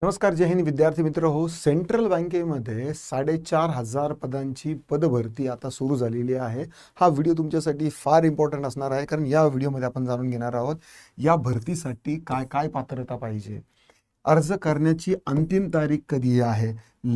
नमस्कार, जय हिंद विद्यार्थी मित्र हो. सेंट्रल बँकेमध्ये 4,500 पदांची पदभरती आता सुरू झालेली आहे. हा व्हिडिओ तुमच्यासाठी फार इम्पॉर्टंट असणार आहे, कारण या व्हिडिओमध्ये आपण जाणून घेणार आहोत या भरतीसाठी काय काय पात्रता पाहिजे, अर्ज करण्याची अंतिम तारीख कधी आहे,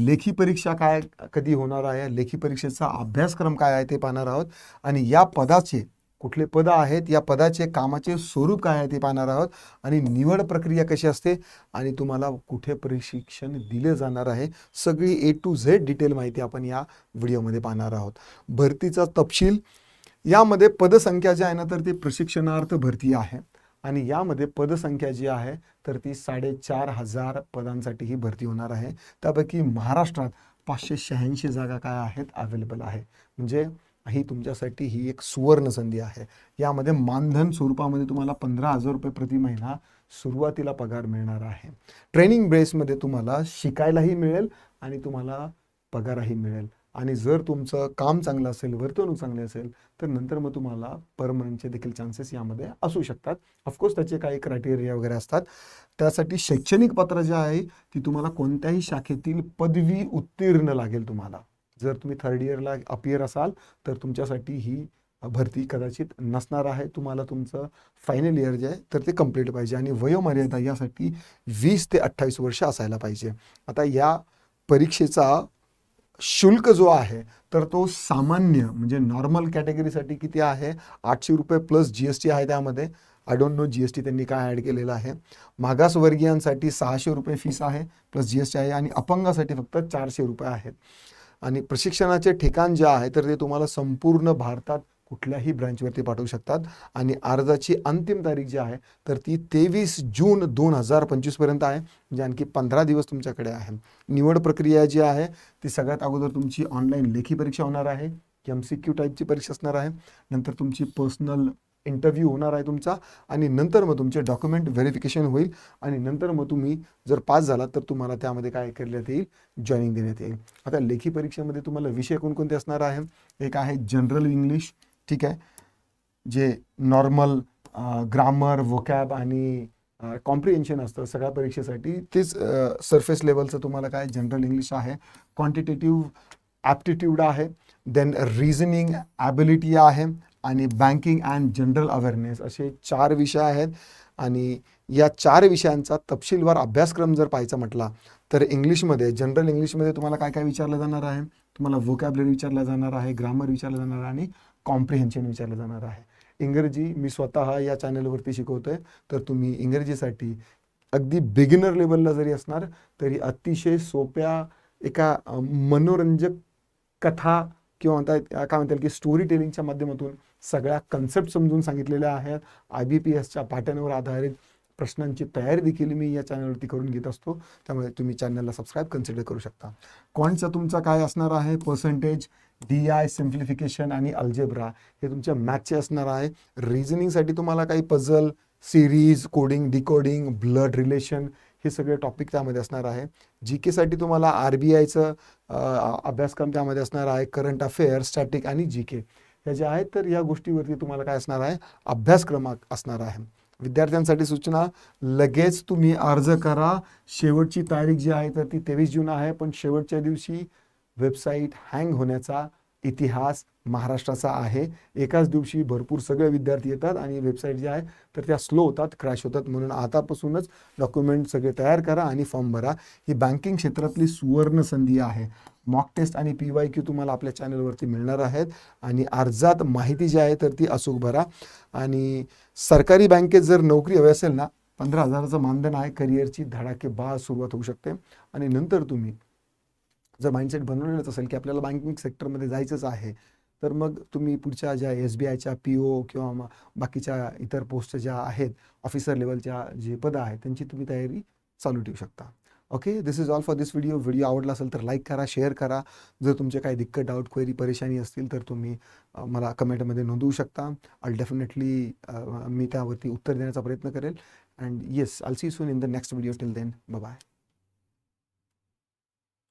लेखी परीक्षा काय कधी होणार आहे, लेखी परीक्षेचा अभ्यासक्रम काय आहे ते पाहणार आहोत, आणि या पदाचे कुठले पद आहेत, या पदाचे कामाचे स्वरूप काय आहे ते पाहणार आहोत, आणि निवड प्रक्रिया कशी असते आणि तुम्हाला कुठे प्रशिक्षण दिले जाणार आहे, सगळी A to Z डिटेल माहिती आपण या व्हिडिओमध्ये पाहणार आहोत. भरतीचा तपशील, यामध्ये पदसंख्या जी आहे ना तर ती प्रशिक्षणार्थ भरती आहे, आणि यामध्ये पदसंख्या जी आहे तर ती 4,500 पदांसाठी ही भरती होणार आहे. त्यापैकी महाराष्ट्रात 586 जागा काय आहेत, अवेलेबल आहे. म्हणजे ही तुमच्यासाठी ही एक सुवर्ण संधी आहे. यामध्ये मानधन स्वरूपामध्ये तुम्हाला 15,000 रुपये प्रति महिना सुरुवातीला पगार मिळणार आहे. ट्रेनिंग बेसमध्ये तुम्हाला शिकायलाही मिळेल आणि तुम्हाला पगारही मिळेल, आणि जर तुमचं काम चांगलं असेल, वर्तणूक चांगली असेल, तर नंतर मग तुम्हाला परमनंटचे देखील चान्सेस यामध्ये असू शकतात. ऑफकोर्स त्याचे काही क्रायटेरिया वगैरे असतात. त्यासाठी शैक्षणिक पात्रता जी आहे ती तुम्हाला कोणत्याही शाखेतील पदवी उत्तीर्ण लागेल. तुम्हाला जर तुम्ही थर्ड इयरला अपियर असाल तर तुमच्यासाठी ही भरती कदाचित नसणार आहे. तुम्हाला तुमचं फायनल इयर जे आहे तर ते कंप्लीट पाहिजे, आणि वयोमर्यादा यासाठी 20 ते 28 वर्ष असायला पाहिजे. आता या परीक्षेचा शुल्क जो आहे तर तो सामान्य म्हणजे नॉर्मल कॅटेगरीसाठी किती आहे, 800 रुपये प्लस GST आहे. त्यामध्ये आय डोंट नो GST त्यांनी काय ॲड केलेलं आहे. मागासवर्गीयांसाठी 600 रुपये फीस आहे प्लस GST आहे, आणि अपंगासाठी फक्त 400 रुपये आहेत. आणि प्रशिक्षणाचे ठिकाण जे आहे तर ते तुम्हाला संपूर्ण भारतात कुठल्याही ब्रँचवरती पाठवू शकतात. आणि अर्जाची अंतिम तारीख जी आहे तर ती 23 जून 2025 पर्यंत आहे, म्हणजे आणखी 15 दिवस तुमच्याकडे आहे. निवड प्रक्रिया जी आहे ती सगळ्यात अगोदर तुमची ऑनलाईन लेखी परीक्षा होणार आहे, MCQ टाईपची परीक्षा असणार आहे. नंतर तुमची पर्सनल इंटरव्ह्यू होणार आहे तुमचा, आणि नंतर मग तुमचे डॉक्युमेंट व्हेरिफिकेशन होईल, आणि नंतर मग तुम्ही जर पास झाला तर तुम्हाला त्यामध्ये काय करण्यात येईल, जॉईनिंग देण्यात येईल. आता लेखी परीक्षेमध्ये तुम्हाला विषय कोणकोणते असणार आहे, एक आहे जनरल इंग्लिश, ठीक आहे, जे नॉर्मल ग्रामर, वोकॅब आणि कॉम्प्रिहेन्शन असतं सगळ्या परीक्षेसाठी. तेच सरफेस लेवलचं तुम्हाला काय जनरल इंग्लिश आहे. क्वांटिटेटिव्ह ॲप्टिट्यूड आहे, देन रिझनिंग ॲबिलिटी आहे, आणि बँकिंग अँड जनरल अवेअरनेस, असे 4 विषय आहेत. आणि या 4 विषयांचा तपशीलवार अभ्यासक्रम जर पाहायचा म्हटला तर इंग्लिशमध्ये, जनरल इंग्लिशमध्ये तुम्हाला काय काय विचारलं जाणार आहे, तुम्हाला व्होकॅबलरी विचारलं जाणार आहे, ग्रामर विचारलं जाणार आहे, आणि कॉम्प्रिहेन्शन विचारलं जाणार आहे. इंग्रजी मी स्वतः या चॅनलवरती शिकवतोय, तर तुम्ही इंग्रजीसाठी अगदी बिगिनर लेवलला जरी असणार तरी अतिशय सोप्या एका मनोरंजक कथा किंवा काय म्हणतात की स्टोरी टेलिंगच्या माध्यमातून सगळ्या कन्सेप्ट समजून सांगितलेल्या आहेत. IBPSच्या पॅटर्नवर आधारित प्रश्नांची तयारी देखील मी या चॅनलवरती करून घेत असतो, त्यामुळे तुम्ही चॅनलला सबस्क्राईब कन्सिडर करू शकता. क्वांटचा तुमचा काय असणार आहे, पर्सेंटेज, DI, सिम्प्लिफिकेशन आणि अल्जेब्रा हे तुमच्या मॅथचे असणार आहे. रिझनिंगसाठी तुम्हाला काही puzzle, series, coding, decoding, blood relation हे सगळे टॉपिक त्यामध्ये असणार आहे. GK साठी तुम्हाला RBIचं अभ्यासक्रम त्यामध्ये असणार आहे, करंट अफेअर, स्टॅटिक आणि GK ह्या ज्या आहेत तर या गोष्टीवरती तुम्हाला काय असणार आहे, अभ्यासक्रम असणार आहे. विद्यार्थ्यांसाठी सूचना, लगेच तुम्ही अर्ज करा. शेवटची तारीख जी आहे तर ती 23 जून आहे, पण शेवटच्या दिवशी वेबसाईट हँग होण्याचा इतिहास महाराष्ट्राचा आहे. एकाच दिवशी भरपूर सगळे विद्यार्थी येतात आणि वेबसाईट जी आहे तर त्या स्लो होतात, क्रॅश होतात. म्हणून आतापासूनच डॉक्युमेंट सगळे तयार करा आणि फॉर्म भरा. ही बँकिंग क्षेत्रातली सुवर्ण संधी आहे. मॉक टेस्ट आणि PYQ तुम्हाला आपल्या चॅनलवरती मिळणार आहेत, आणि अर्जात माहिती जी आहे तर ती अचूक भरा. आणि सरकारी बँकेत जर नोकरी हवी असेल ना, 15,000चं मानधन आहे, करिअरची धडाकेबाज सुरुवात होऊ शकते. आणि नंतर तुम्ही जर माइंडसेट बनवलेलंच असेल की आपल्याला बँकिंग सेक्टरमध्ये जायचंच आहे, तर मग तुम्ही पुढच्या ज्या SBIच्या PO किंवा बाकीच्या इतर पोस्ट ज्या आहेत, ऑफिसर लेवलच्या जे पदं आहेत त्यांची तुम्ही तयारी चालू ठेवू शकता. Okay, this is all for this video. Video आवडला असेल तर लाईक करा, शेअर करा. जर तुमचे काही दिक्कत, डाऊट, क्वेरी, परेशानी असतील तर तुम्ही मला कमेंटमध्ये नोंदवू शकता. आय डेफिनेटली मी त्यावरती उत्तर देण्याचा प्रयत्न करेल. And yes, I see you soon in the next video. Till then, bye bye.